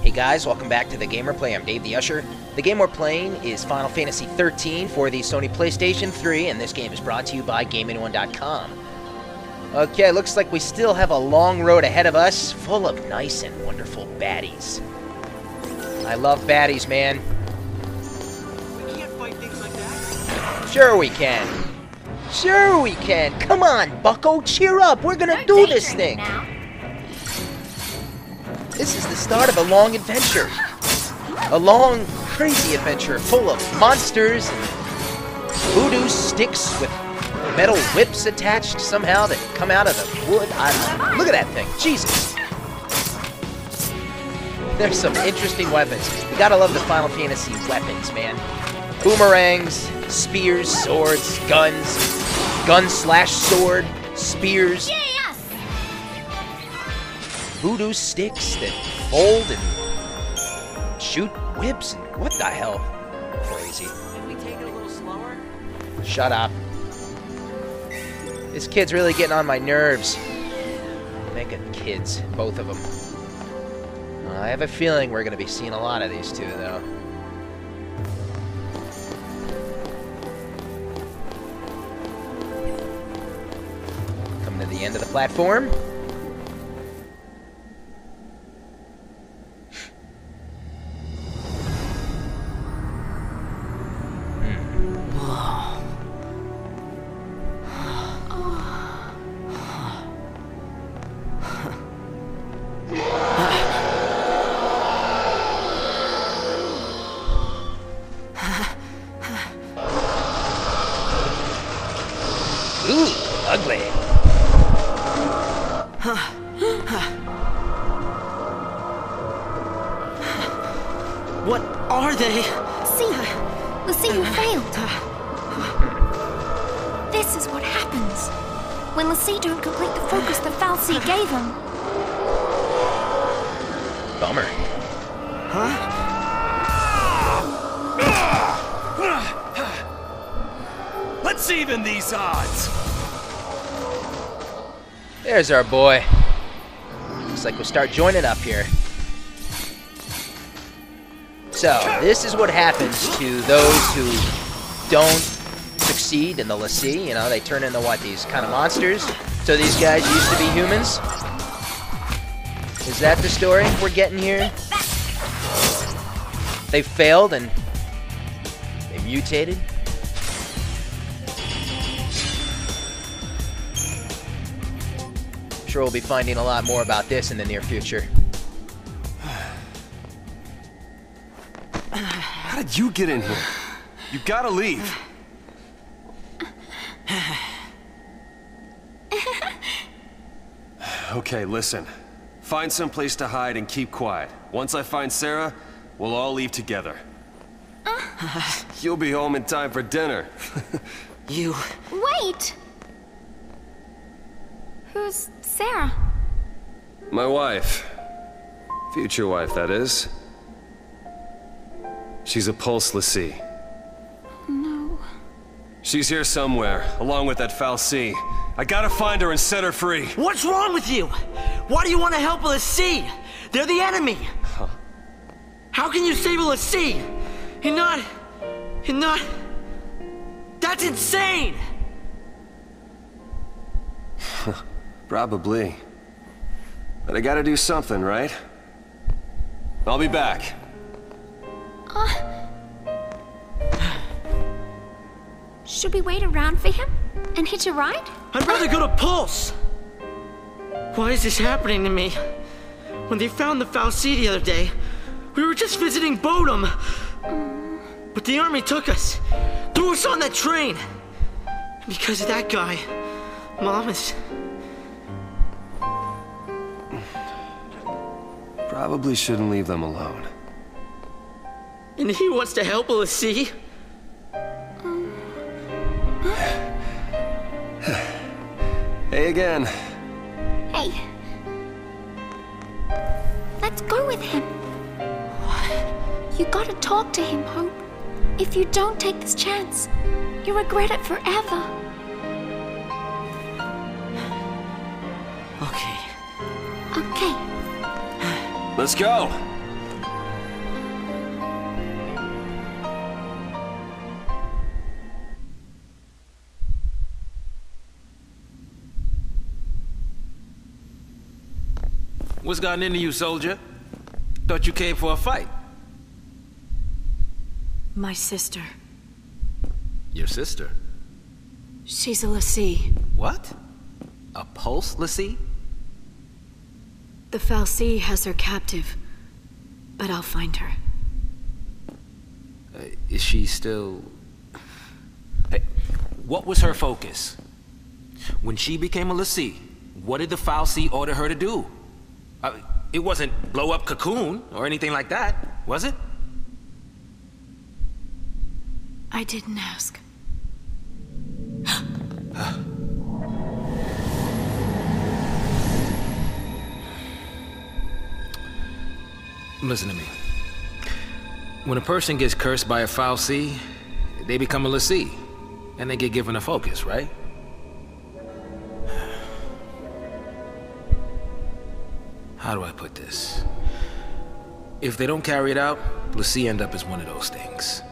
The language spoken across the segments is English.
Hey guys, welcome back to The Gamer Play. I'm Dave the Usher. The game we're playing is Final Fantasy 13 for the Sony PlayStation 3, and this game is brought to you by GameAnyone.com. Okay, looks like we still have a long road ahead of us, full of nice and wonderful baddies. I love baddies, man. We can't fight things like that. Sure we can. Sure we can. Come on, bucko, cheer up. We're gonna do this thing. Now. This is the start of a long adventure. A long, crazy adventure full of monsters and voodoo sticks with metal whips attached somehow that come out of the wood. Look at that thing. Jesus. There's some interesting weapons. You gotta love the Final Fantasy weapons, man. Boomerangs, spears, swords, guns, gun/sword, spears. Voodoo sticks that fold and shoot whips and what the hell? Crazy. Can we take it a little slower? Shut up. This kid's really getting on my nerves. Mega kids, both of them. I have a feeling we're going to be seeing a lot of these two, though. Coming to the end of the platform. Ooh, ugly. What are they? See, you failed. This is what happens when Lassie don't complete the focus the Fal'Cie gave him. Bummer. Let's even these odds. There's our boy. Looks like we'll start joining up here. So, this is what happens to those who don't succeed in the Lassie. You know, they turn into what, these kind of monsters? So these guys used to be humans? Is that the story we're getting here? They failed and they mutated? I'm sure we'll be finding a lot more about this in the near future. How did you get in here? You gotta leave. Okay, listen. Find some place to hide and keep quiet. Once I find Sarah, we'll all leave together. You'll be home in time for dinner. You... Wait! Who's Sarah? My wife. Future wife, that is. She's a pulse Lassie. No. She's here somewhere, along with that Fal'Cie. I gotta find her and set her free. What's wrong with you? Why do you want to help Lassie? They're the enemy. Huh? How can you save a Lassie? You're not... That's insane! Probably. But I gotta do something, right? I'll be back. Should we wait around for him and hitch a ride? I'd rather go to Pulse! Why is this happening to me? When they found the Fal'Cie the other day, we were just visiting Bodum. But the army took us, threw us on that train. And because of that guy, Mom is... Probably shouldn't leave them alone. And he wants to help Lassie? Hey again. Hey. Let's go with him. You gotta talk to him, Hope. If you don't take this chance, you regret it forever. Okay. Okay. Let's go. What's gotten into you, soldier? Thought you came for a fight. My sister. Your sister? She's a Lassie. What? A pulse Lassie? The Fal'Cie has her captive, but I'll find her. Is she still... Hey, what was her focus? When she became a Lassie, what did the Fal'Cie order her to do? It wasn't blow up Cocoon or anything like that, was it? I didn't ask. Listen to me. When a person gets cursed by a Fal'Cie, they become a Lassie, and they get given a focus, right? How do I put this? If they don't carry it out, Lassie end up as one of those things.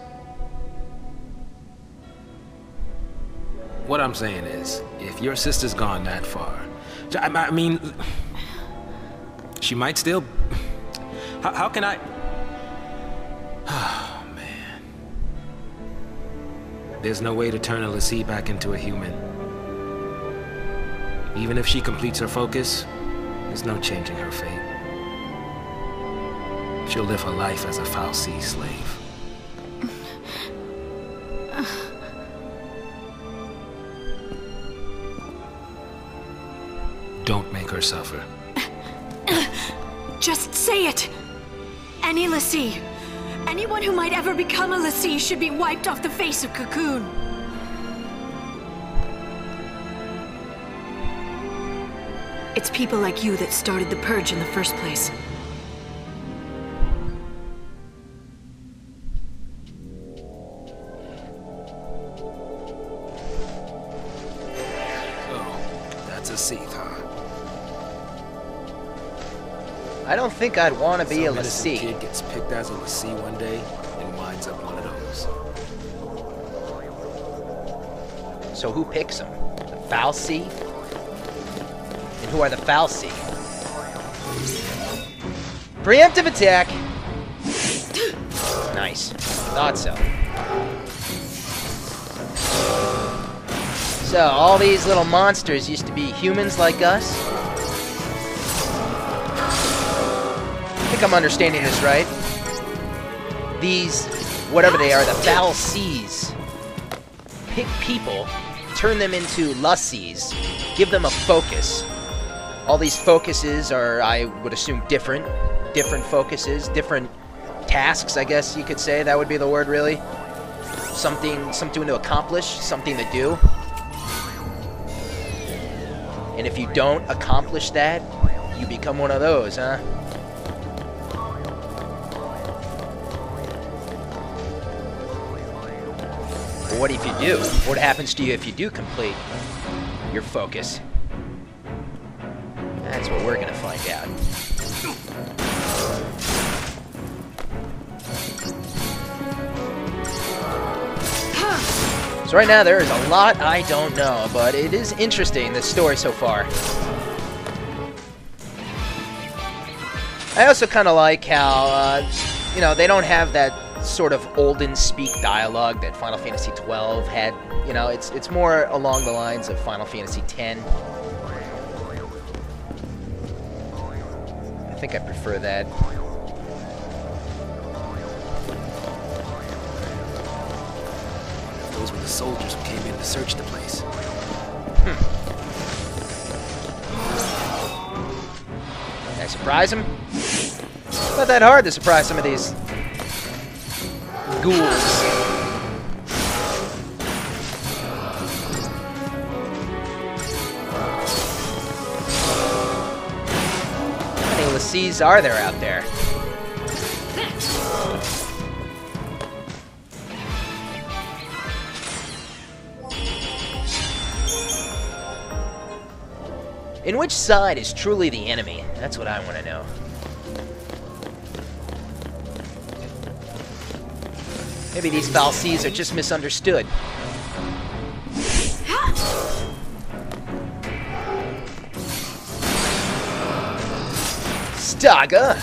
What I'm saying is, if your sister's gone that far, I mean, she might still... How can I... Oh, man. There's no way to turn a Lassie back into a human. Even if she completes her focus, there's no changing her fate. She'll live her life as a Fal'Cie slave. Don't make her suffer. Just say it! Any Lassie, anyone who might ever become a Lassie should be wiped off the face of Cocoon. It's people like you that started the Purge in the first place. Oh, that's a Seath, huh? I don't think I'd want to be a Some innocent Lassie. kid gets picked as a Lassie one day and winds up one of those. So who picks them? The Fal'Cie? And who are the Fal'Cie? Preemptive attack! Nice. Thought so. So, all these little monsters used to be humans like us? I think I'm understanding this right. These, whatever they are, the Fal'Cies, pick people, turn them into Lassies, give them a focus. All these focuses are, I would assume, different focuses, different tasks, I guess you could say. That would be the word, really. Something to accomplish, something to do. And if you don't accomplish that, you become one of those, huh? But what if you do? What happens to you if you do complete your focus? That's what we're gonna find out. So right now there is a lot I don't know, but it is interesting, this story so far. I also kind of like how, you know, they don't have that sort of olden speak dialogue that Final Fantasy XII had. You know, it's more along the lines of Final Fantasy X. I think I prefer that. Those were the soldiers who came in to search the place. Can I surprise him? It's not that hard to surprise some of these ghouls. How many Lassies are there out there? And which side is truly the enemy? That's what I want to know. Maybe these Fal'Cies are just misunderstood. dagger.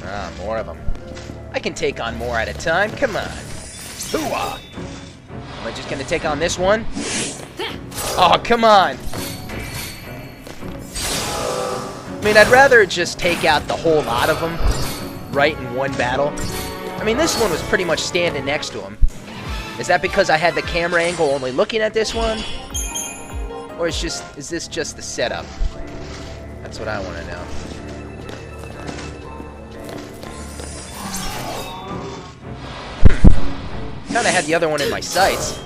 Ah, more of them. I can take on more at a time. Come on. Hoo-ah. Am I just gonna take on this one? Oh, come on. I mean, I'd rather just take out the whole lot of them right in one battle. I mean, this one was pretty much standing next to him. Is that because I had the camera angle only looking at this one? Or is this just the setup? That's what I want to know. Kind of had the other one in my sights.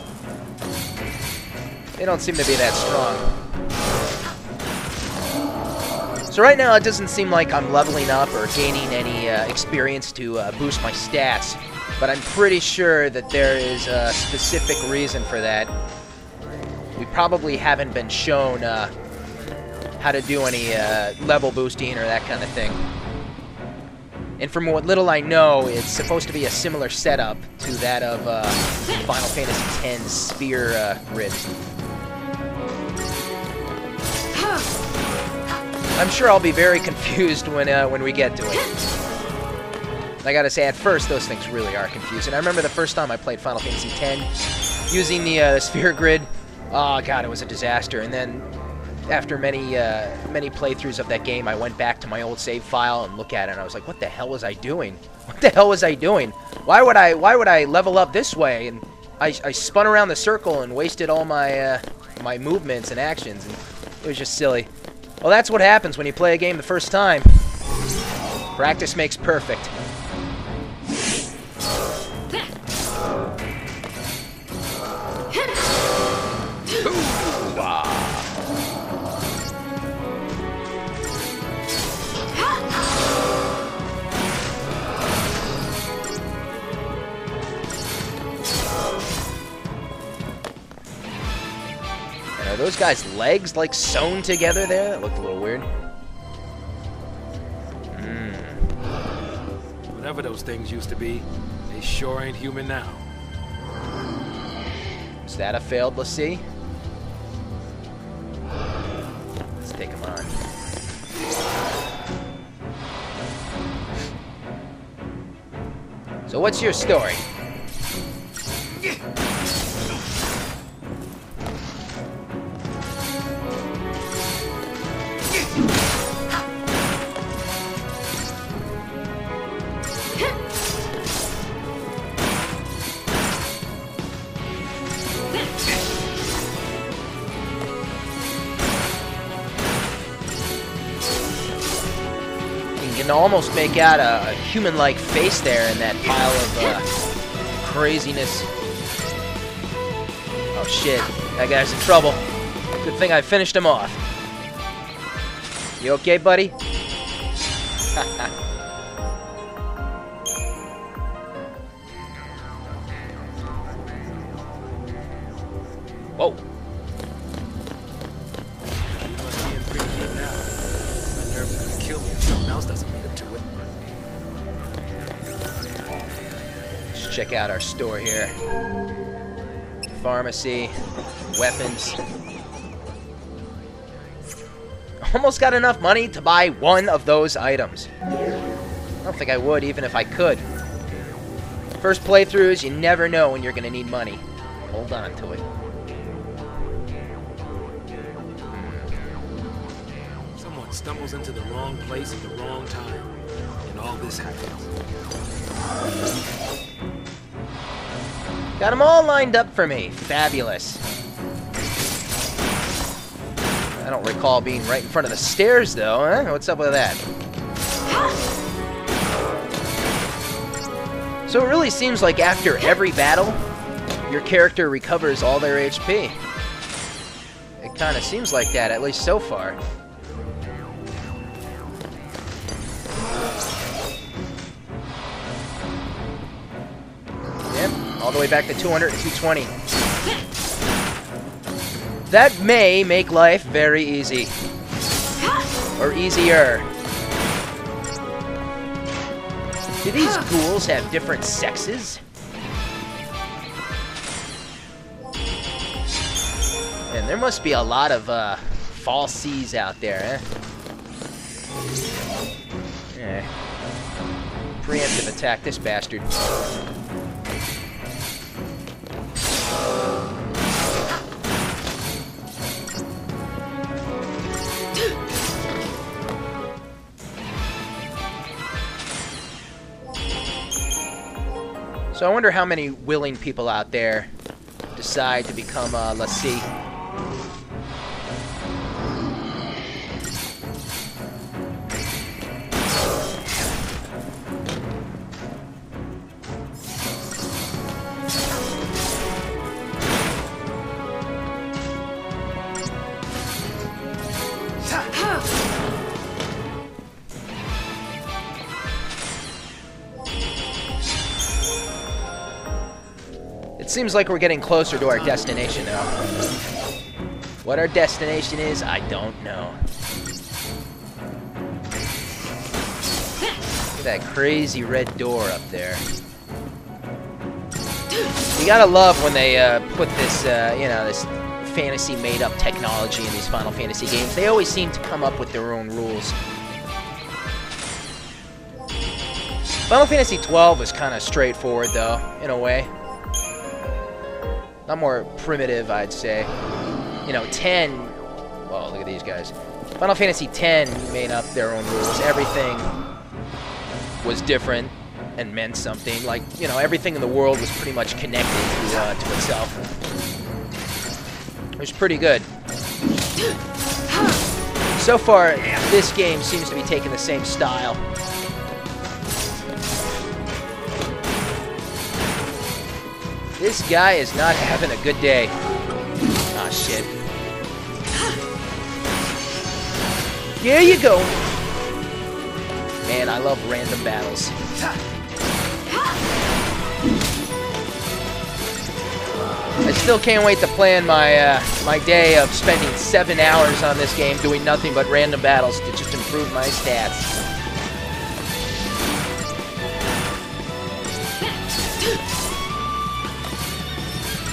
They don't seem to be that strong. So right now, it doesn't seem like I'm leveling up or gaining any experience to boost my stats. But I'm pretty sure that there is a specific reason for that. We probably haven't been shown how to do any level boosting or that kind of thing. And from what little I know, it's supposed to be a similar setup to that of Final Fantasy X's Sphere Grid. I'm sure I'll be very confused when we get to it. I gotta say, at first, those things really are confusing. I remember the first time I played Final Fantasy X using the Sphere Grid. Oh god, it was a disaster. And then after many playthroughs of that game, I went back to my old save file and looked at it, and I was like, what the hell was I doing? What the hell was I doing? Why would I level up this way? And I spun around the circle and wasted all my my movements and actions, and it was just silly. Well, that's what happens when you play a game the first time. Practice makes perfect. Are those guys' legs like sewn together there? That looked a little weird. Whatever those things used to be, they sure ain't human now. Is that a failed Lassie? Let's take him on. So what's your story? You can almost make out a human-like face there in that pile of craziness. Oh shit, that guy's in trouble. Good thing I finished him off. You okay, buddy? Whoa. Must be in pretty deep now. My nerves are gonna kill me if something else doesn't lead up to it. Let's check out our store here. Pharmacy, weapons. Almost got enough money to buy one of those items. I don't think I would, even if I could. First playthroughs, you never know when you're going to need money. Hold on to it. Someone stumbles into the wrong place at the wrong time, and all this happens. Got them all lined up for me. Fabulous. I don't recall being right in front of the stairs, though, huh? What's up with that? So it really seems like after every battle, your character recovers all their HP. It kind of seems like that, at least so far. Yep, all the way back to 200 and 220. That may make life very easy. Or easier. Do these ghouls have different sexes? And there must be a lot of false C's out there, eh? Preemptive attack this bastard. So I wonder how many willing people out there decide to become a lessee. It seems like we're getting closer to our destination now. What our destination is, I don't know. Look at that crazy red door up there. You gotta love when they put this, you know, this fantasy made-up technology in these Final Fantasy games. They always seem to come up with their own rules. Final Fantasy 12 was kind of straightforward, though, in a way. Not more primitive, I'd say. You know, 10... Well, look at these guys. Final Fantasy 10 made up their own rules. Everything was different and meant something. Like, you know, everything in the world was pretty much connected to itself. It was pretty good. So far, this game seems to be taking the same style. This guy is not having a good day. Ah, shit. Here you go. Man, I love random battles. I still can't wait to plan my my day of spending 7 hours on this game doing nothing but random battles to just improve my stats.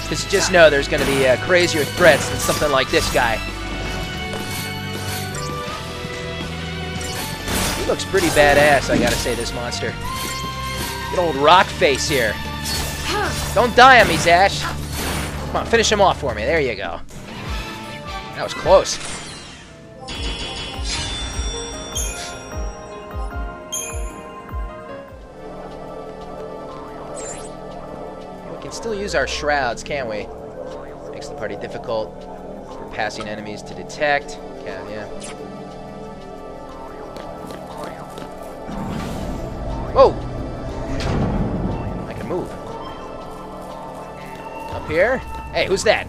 Because just know there's going to be crazier threats than something like this guy. He looks pretty badass, I gotta say, this monster. Good old rock face here. Don't die on me, Zash. Come on, finish him off for me. There you go. That was close. We can still use our shrouds, can't we? Makes the party difficult for passing enemies to detect. Can, yeah. Whoa! I can move. Up here? Hey, who's that?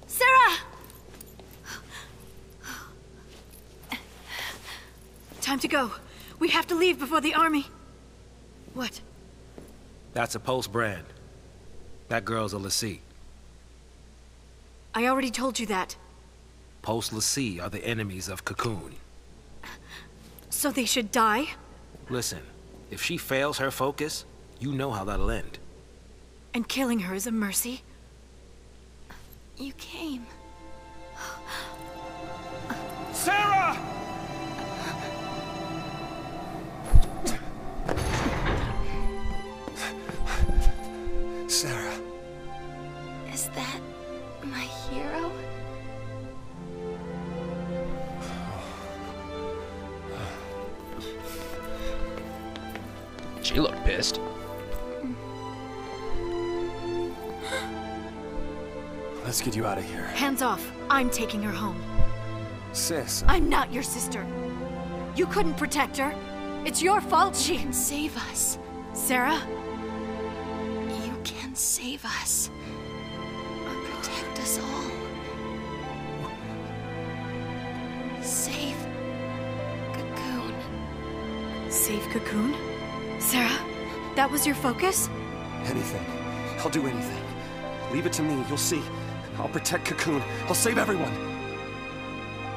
Sarah! Time to go. We have to leave before the army. What? That's a Post brand. That girl's a lessee. I already told you that. Post lessee are the enemies of Cocoon. So they should die? Listen, if she fails her focus, you know how that'll end. And killing her is a mercy? You came. Sarah! Sarah. Is that my hero? She looked pissed. Let's get you out of here. Hands off. I'm taking her home. Sis. I'm not your sister. You couldn't protect her. It's your fault she... You can save us. Sarah? You can save us. Protect us all. Save Cocoon. Save Cocoon? Sarah? That was your focus? Anything. I'll do anything. Leave it to me. You'll see. I'll protect Cocoon. I'll save everyone.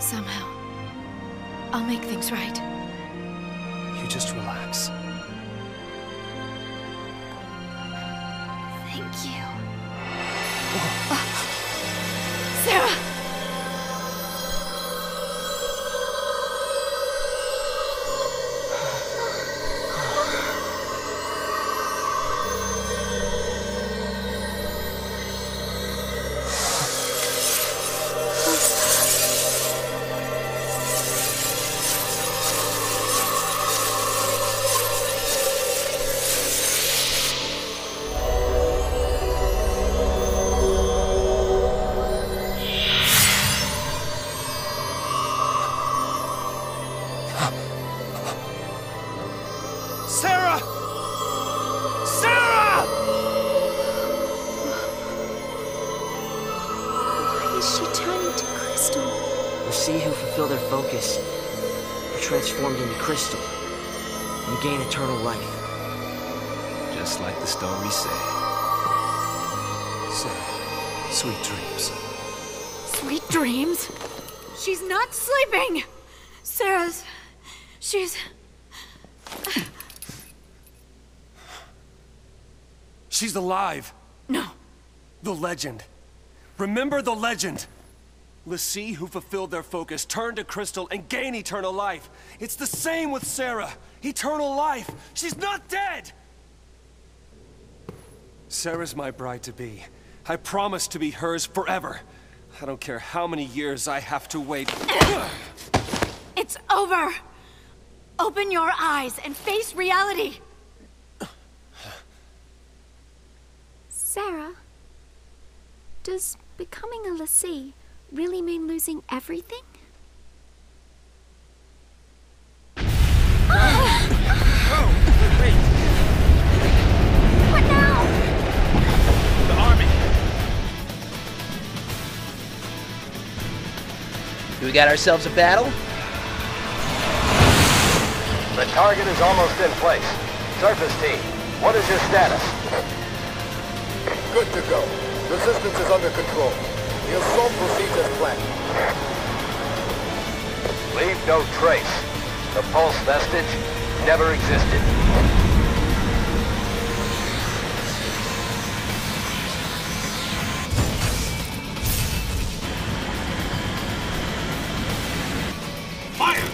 Somehow, I'll make things right. You just relax. Thank you. Sarah! Sarah! Sarah! Why is she turning to crystal? The sea who fulfill their focus are transformed into crystal and gain eternal life. Just like the stories say. Sarah, sweet dreams. Sweet dreams? She's not sleeping! She's alive. No. The legend. Remember the legend. L'Cie who fulfilled their focus turn to crystal and gain eternal life. It's the same with Sarah. Eternal life. She's not dead! Sarah's my bride-to-be. I promise to be hers forever. I don't care how many years I have to wait. It's over! Open your eyes and face reality! Sarah, does becoming a l'Cie really mean losing everything? Oh, wait. What now? The army. We got ourselves a battle? The target is almost in place. Surface team, what is your status? Good to go. Resistance is under control. The assault proceeds as planned. Leave no trace. The pulse vestige never existed. Fire!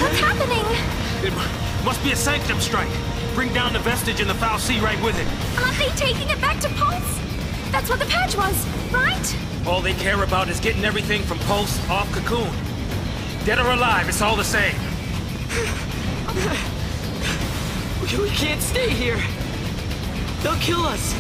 What's happening? It must be a sanctum strike. Bring down the vestige and the foul sea right with it. Aren't they taking it back to Pulse? That's what the patch was, right? All they care about is getting everything from Pulse off Cocoon. Dead or alive, it's all the same. We can't stay here. They'll kill us.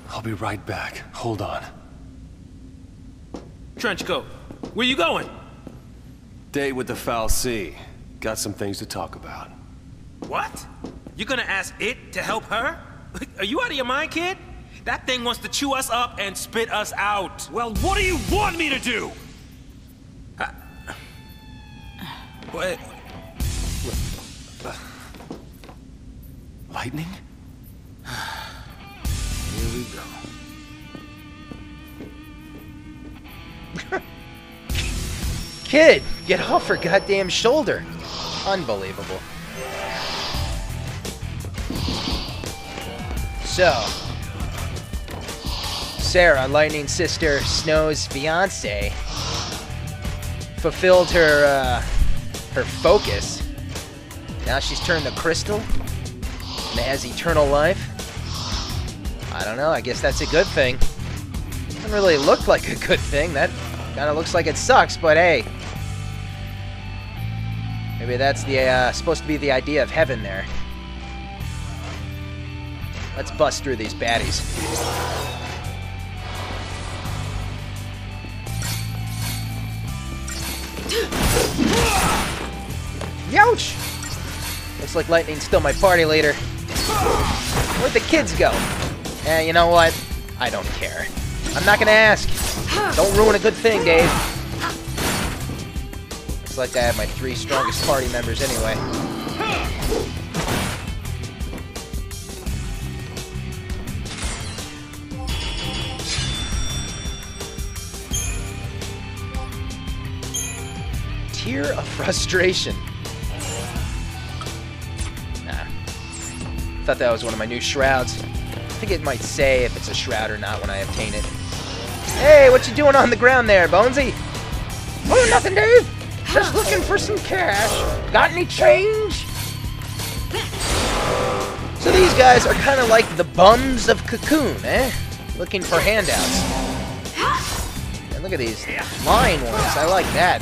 I'll be right back. Hold on. Trenchcoat, where you going? Date with the foul sea. Got some things to talk about. What? You gonna ask it to help her? Are you out of your mind, kid? That thing wants to chew us up and spit us out. Well, what do you want me to do? What? Lightning? Here we go. Kid, get off her goddamn shoulder. Unbelievable. So, Sarah, Lightning's sister, Snow's fiance, fulfilled her focus. Now she's turned to crystal. and it has eternal life. I don't know, I guess that's a good thing. Doesn't really look like a good thing. That kind of looks like it sucks, but hey. Maybe that's the supposed to be the idea of heaven there. Let's bust through these baddies. Youch! Looks like Lightning's still my party leader. Where'd the kids go? You know what? I don't care. I'm not gonna ask. Don't ruin a good thing, Dave. Looks like I have my 3 strongest party members anyway. Tear of frustration. Nah. Thought that was one of my new shrouds. I think it might say if it's a shroud or not when I obtain it. Hey, what you doing on the ground there, Bonesy? Oh, nothing, Dave. Just looking for some cash. Got any change? So these guys are kind of like the bums of Cocoon, eh? Looking for handouts. And look at these flying ones. I like that.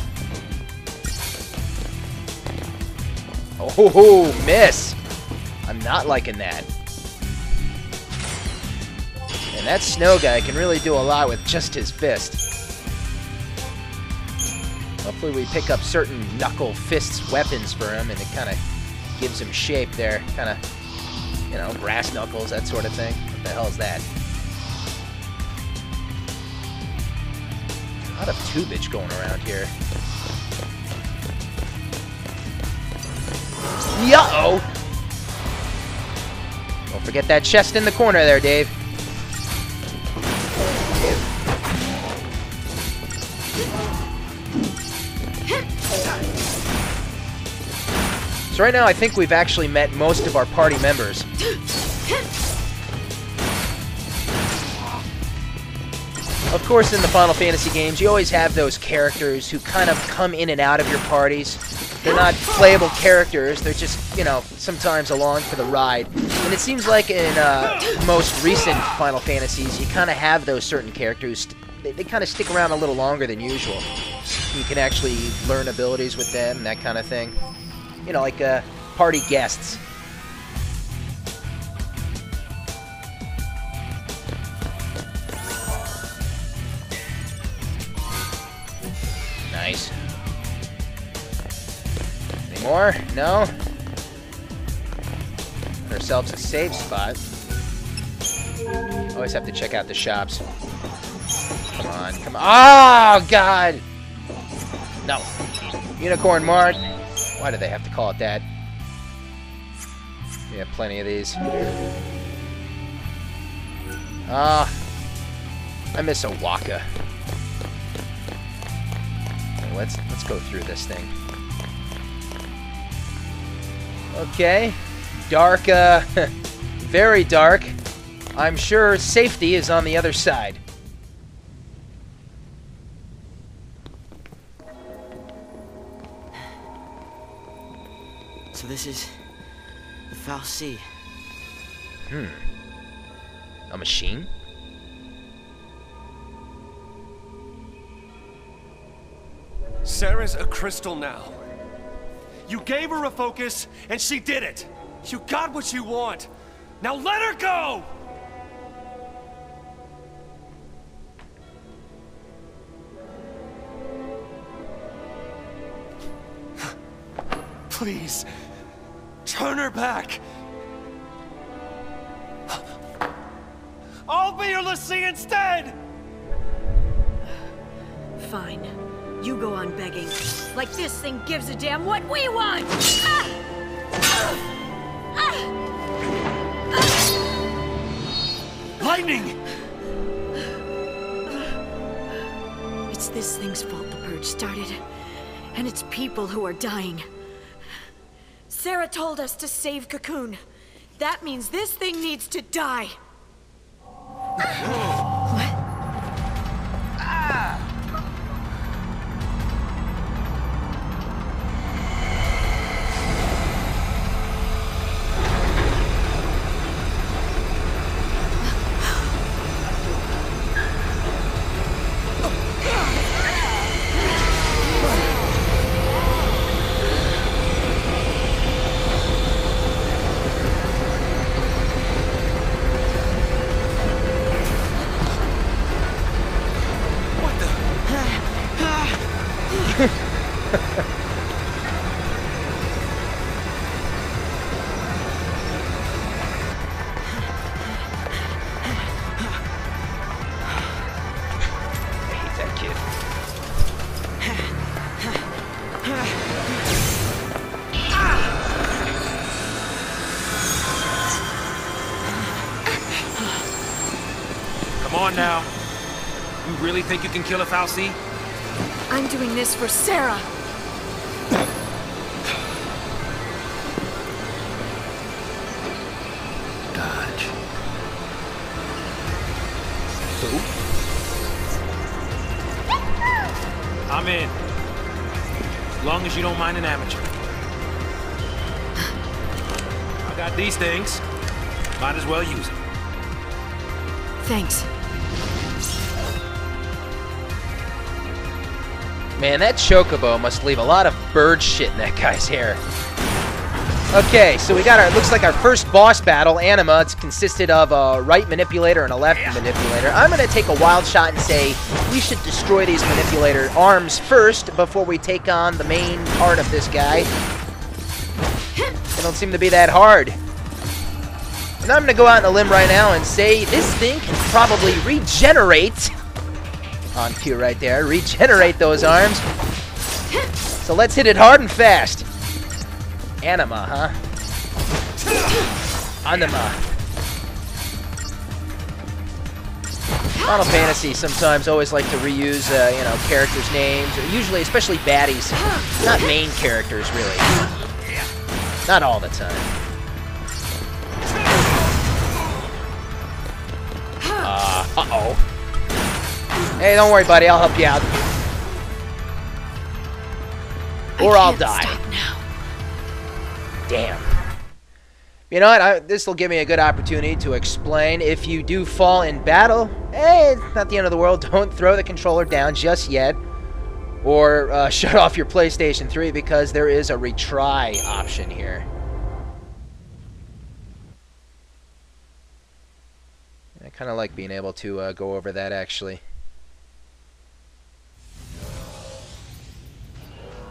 Oh, miss. I'm not liking that. And that snow guy can really do a lot with just his fist. Hopefully we pick up certain knuckle fists weapons for him and it kind of gives him shape there. Kind of, you know, brass knuckles, that sort of thing. What the hell is that? A lot of tubage going around here. Uh-oh! Don't forget that chest in the corner there, Dave. So right now I think we've actually met most of our party members. Of course, in the Final Fantasy games, you always have those characters who kind of come in and out of your parties. They're not playable characters, they're just, you know, sometimes along for the ride. And it seems like in most recent Final Fantasies, you kind of have those certain characters, they kind of stick around a little longer than usual. You can actually learn abilities with them, and that kind of thing. You know, like party guests. Nice. Any more? No? Got ourselves a safe spot. Always have to check out the shops. Come on, come on. Oh, God! No. Unicorn Mart. Why do they have to call it that? We have plenty of these. I miss a Waka. Okay, let's go through this thing. Okay. Dark, very dark. I'm sure safety is on the other side. So this is the Foul Sea. A machine? Sarah's a crystal now. You gave her a focus, and she did it. You got what you want. Now let her go! Please, turn her back. I'll be your Lassie instead! Fine. You go on begging. Like this thing gives a damn what we want! Lightning! It's this thing's fault the purge started. And it's people who are dying. Sarah told us to save Cocoon. That means this thing needs to die. What? Come on now. You really think you can kill a fal'Cie? I'm doing this for Sarah. Dodge. I'm in. As long as you don't mind an amateur. I got these things. Might as well use them. Thanks. Man, that chocobo must leave a lot of bird shit in that guy's hair. Okay, so we got our, looks like our first boss battle, Anima. It's consisted of a right manipulator and a left manipulator. I'm going to take a wild shot and say we should destroy these manipulator arms first before we take on the main part of this guy. They don't seem to be that hard. And I'm going to go out on a limb right now and say this thing can probably regenerate. On cue right there. Regenerate those arms. So let's hit it hard and fast. Anima, huh? Anima. Final Fantasy sometimes always like to reuse, you know, characters' names, or usually, especially baddies. Not main characters, really. Not all the time. Uh-oh. Hey, don't worry, buddy. I'll help you out. Or I'll die. Stop now. Damn. You know what? This will give me a good opportunity to explain. If you do fall in battle, hey, it's not the end of the world. Don't throw the controller down just yet. Or shut off your PlayStation 3 because there is a retry option here. I kind of like being able to go over that, actually.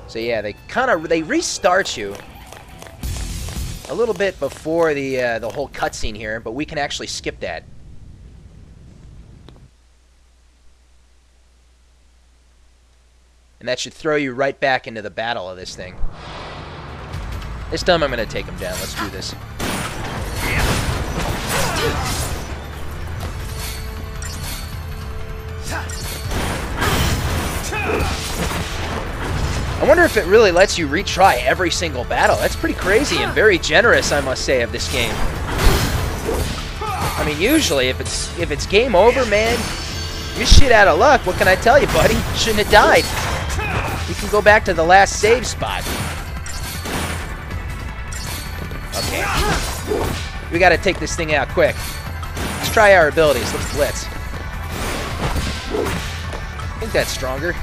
So yeah, they restart you a little bit before the whole cutscene here, but we can actually skip that. And that should throw you right back into the battle of this thing. This time I'm going to take him down. Let's do this. I wonder if it really lets you retry every single battle. That's pretty crazy and very generous, I must say, of this game. I mean, usually, if it's game over, man, you're shit out of luck. What can I tell you, buddy? You shouldn't have died. You can go back to the last save spot. Okay. We gotta take this thing out quick. Let's try our abilities. Let's blitz. I think that's stronger.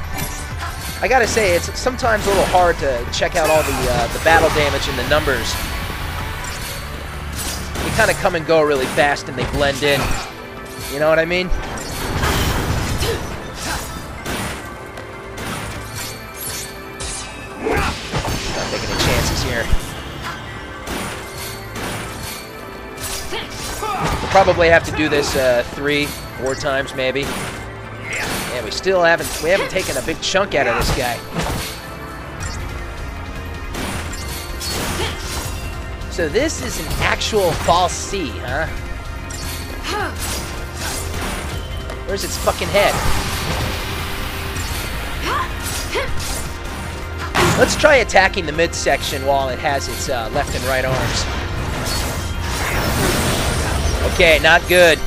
I gotta say, it's sometimes a little hard to check out all the battle damage and the numbers. They kind of come and go really fast and they blend in. You know what I mean? Not taking any chances here. We'll probably have to do this 3-4 times maybe. Yeah, we haven't taken a big chunk out of this guy. So this is an actual fal'Cie, huh? Where's its fucking head? Let's try attacking the midsection while it has its left and right arms. Okay, not good.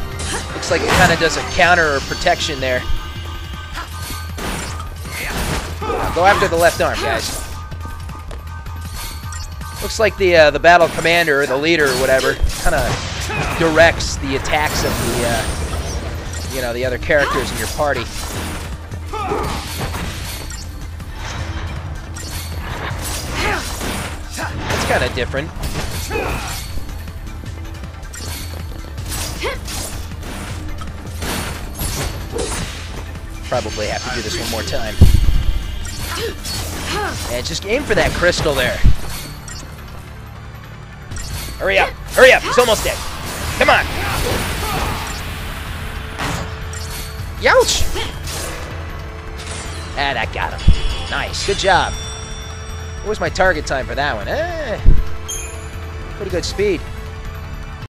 Looks like it kind of does a counter or protection there. Go after the left arm, guys. Looks like the battle commander or the leader or whatever kind of directs the attacks of the you know, the other characters in your party. That's kind of different. Probably have to do this one more time. And just aim for that crystal there. Hurry up! Hurry up! He's almost dead. Come on! Youch! Ah, that got him. Nice. Good job. What was my target time for that one? Pretty good speed.